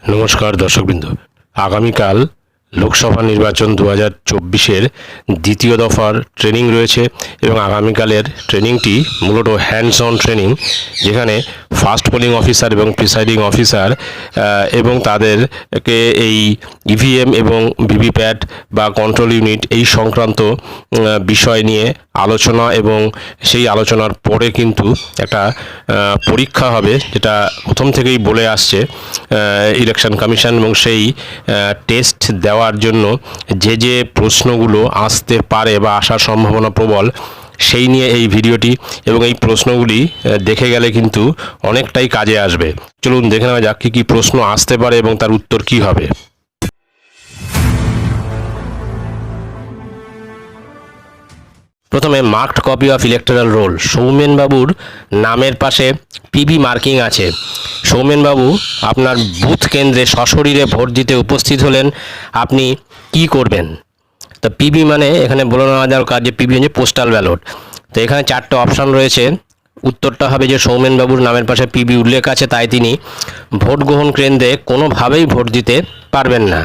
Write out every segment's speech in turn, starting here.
নমস্কার দর্শকবৃন্দ, আগামীকাল লোকসভা নির্বাচন 2024-এর দ্বিতীয় দফার ট্রেনিং রয়েছে এবং আগামীকালের ট্রেনিংটি মূলত হ্যান্ডস অন ট্রেনিং, যেখানে ফাস্ট পোলিং অফিসার এবং প্রিসাইডিং অফিসার এবং তাদেরকে এই ইভিএম এবং ভিভিপ্যাট বা কন্ট্রোল ইউনিট এই সংক্রান্ত বিষয় নিয়ে আলোচনা, এবং সেই আলোচনার পরে কিন্তু একটা পরীক্ষা হবে, যেটা প্রথম থেকেই বলে আসছে ইলেকশন কমিশন, এবং সেই টেস্ট দেওয়ার জন্য যে যে প্রশ্নগুলো আসতে পারে বা আসার সম্ভাবনা প্রবল, সেই নিয়ে এই ভিডিওটি। এবং এই প্রশ্নগুলি দেখে গেলে কিন্তু অনেকটাই কাজে আসবে। চলুন দেখে নেওয়া যাক কী কী প্রশ্ন আসতে পারে এবং তার উত্তর কী হবে। প্রথমে marked copy of electoral roll. সৌমেনবাবুর নামের পাশে পিবি মার্কিং আছে। সৌমেনবাবু আপনার বুথ কেন্দ্রে সশরীরে ভোট দিতে উপস্থিত হলেন, আপনি কি করবেন? তো পিবি মানে এখানে বলে নেওয়া দরকার যে পিবি হচ্ছে পোস্টাল ব্যালট। তো এখানে চারটে অপশান রয়েছে। উত্তরটা হবে যে সৌমেনবাবুর নামের পাশে পিবি উল্লেখ আছে, তাই তিনি ভোট গ্রহণ কেন্দ্রে কোনোভাবেই ভোট দিতে পারবেন না।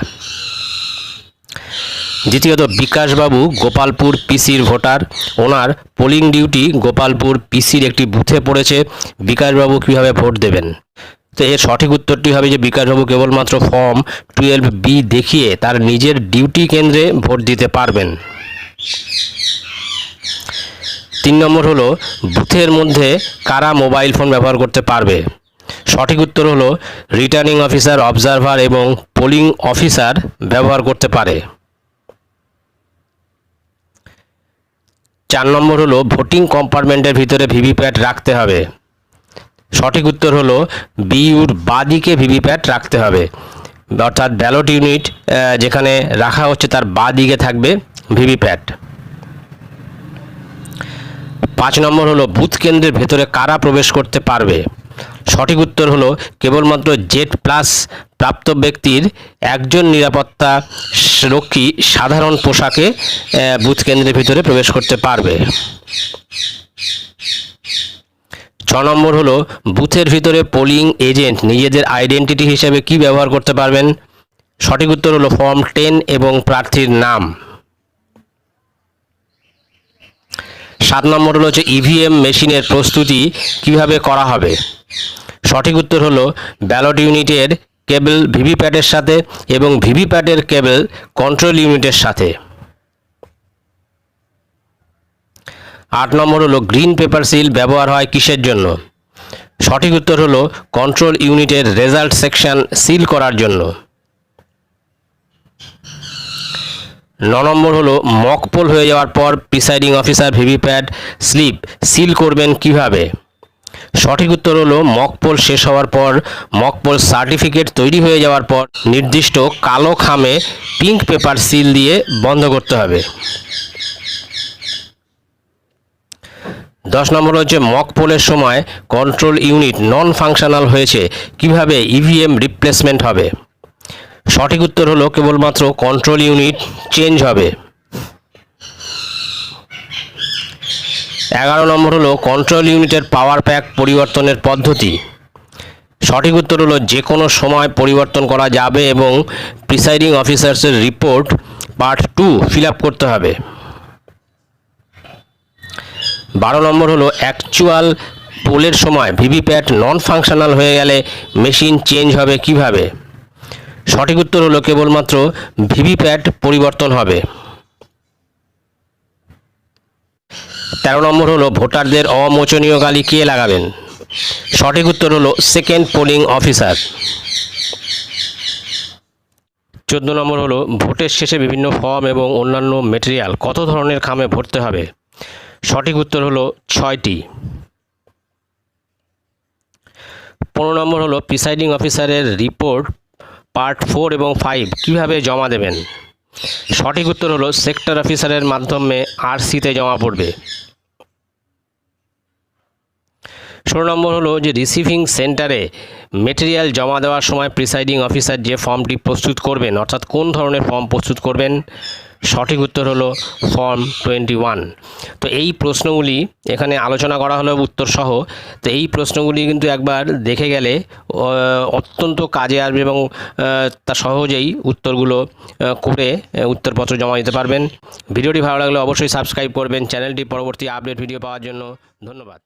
দ্বিতীয়ত, বিকাশবাবু গোপালপুর পিসির ভোটার, ওনার পোলিং ডিউটি গোপালপুর পিসির একটি বুথে পড়েছে, বিকাশবাবু কীভাবে ভোট দেবেন? তো এর সঠিক উত্তরটি হবে যে বিকাশবাবু কেবলমাত্র ফর্ম 12B দেখিয়ে তার নিজের ডিউটি কেন্দ্রে ভোট দিতে পারবেন। 3 নম্বর হলো, বুথের মধ্যে কারা মোবাইল ফোন ব্যবহার করতে পারবে? সঠিক উত্তর হলো রিটার্নিং অফিসার, অবজারভার এবং পোলিং অফিসার ব্যবহার করতে পারে। 4 নম্বর হলো, ভোটিং কম্পার্টমেন্টের ভিতরে ভিভিপ্যাট রাখতে হবে। সঠিক উত্তর হলো বিইউর বাদিকে ভিভিপ্যাট রাখতে হবে, অর্থাৎ ব্যালট ইউনিট যেখানে রাখা হচ্ছে তার বাদিকে থাকবে ভিভিপ্যাট। 5 নম্বর হলো, বুথ কেন্দ্রের ভেতরে কারা প্রবেশ করতে পারবে? সঠিক উত্তর হলো কেবলমাত্র Z+ প্রাপ্ত ব্যক্তির একজন নিরাপত্তা রক্ষী সাধারণ পোশাকে বুথ কেন্দ্রের ভিতরে প্রবেশ করতে পারবে। 6 নম্বর হলো, বুথের ভিতরে পোলিং এজেন্ট নিজেদের আইডেন্টিটি হিসেবে কি ব্যবহার করতে পারবেন? সঠিক উত্তর হলো ফর্ম 10 এবং প্রার্থীর নাম। 7 নম্বর হলো যে ইভিএম মেশিনের প্রস্তুতি কিভাবে করা হবে? সঠিক উত্তর হলো ব্যালট ইউনিটের কেবল ভিভিপ্যাটের সাথে এবং ভিভিপ্যাটের কেবল কন্ট্রোল ইউনিটের সাথে। 8 নম্বর হলো, গ্রিন পেপার সিল ব্যবহার হয় কিসের জন্য? সঠিক উত্তর হলো কন্ট্রোল ইউনিটের রেজাল্ট সেকশন সিল করার জন্য। 9 নম্বর হলো, মক পোল হয়ে যাওয়ার পর presiding officer VVPAT slip seal করবেন কিভাবে? সঠিক উত্তর হলো মক পোল শেষ হওয়ার পর মক পোল সার্টিফিকেট তৈরি হয়ে যাওয়ার পর নির্দিষ্ট কালো খামে পিঙ্ক পেপার সিল দিয়ে বন্ধ করতে হবে। 10 নম্বর হচ্ছে, মক পোলের সময় কন্ট্রোল ইউনিট নন ফাংশনাল হয়েছে, কিভাবে ইভিএম রিপ্লেসমেন্ট হবে? সঠিক উত্তর হলো কেবলমাত্র কন্ট্রোল ইউনিট চেঞ্জ হবে। 11 নম্বর হলো, কন্ট্রোল ইউনিটের পাওয়ার প্যাক পরিবর্তনের পদ্ধতি। সঠিক উত্তর হলো যে কোনো সময় পরিবর্তন করা যাবে এবং প্রিসাইডিং অফিসার্সের রিপোর্ট পার্ট 2 ফিল আপ করতে হবে। 12 নম্বর হলো, অ্যাকচুয়াল পোলের সময় ভিভিপ্যাট নন ফাংশনাল হয়ে গেলে মেশিন চেঞ্জ হবে কিভাবে? সঠিক উত্তর হলো কেবলমাত্র ভিভিপ্যাট পরিবর্তন হবে। 13 নম্বর হলো, ভোটারদের অমোচনীয় গালি কে লাগাবেন? সঠিক উত্তর হলো সেকেন্ড পোলিং অফিসার। 14 নম্বর হলো, ভোটের শেষে বিভিন্ন ফর্ম এবং অন্যান্য মেটেরিয়াল কত ধরনের খামে ভরতে হবে? সঠিক উত্তর হলো 6টি। 15 নম্বর হলো, প্রিসাইডিং অফিসারের রিপোর্ট পার্ট 4 এবং 5 কিভাবে জমা দেবেন? সঠিক উত্তর হলো সেক্টর অফিসারের মাধ্যমে RC-তে জমা পড়বে। 16 নম্বর হলো যে রিসিভিং সেন্টারে মেটেরিয়াল জমা দেওয়ার সময় প্রিসাইডিং অফিসার যে ফর্মটি প্রস্তুত করবেন, অর্থাৎ কোন ধরনের ফর্ম প্রস্তুত করবেন, সঠিক উত্তর হলো ফর্ম 21। তো এই প্রশ্নগুলি এখানে আলোচনা করা হলো উত্তর সহ। তো এই প্রশ্নগুলি কিন্তু একবার দেখে গেলে অত্যন্ত কাজে আসবে এবং তা সহজেই উত্তরগুলো করে উত্তরপত্র জমা দিতে পারবেন। ভিডিওটি ভালো লাগলে অবশ্যই সাবস্ক্রাইব করবেন চ্যানেলটি পরবর্তী আপডেট ভিডিও পাওয়ার জন্য। ধন্যবাদ।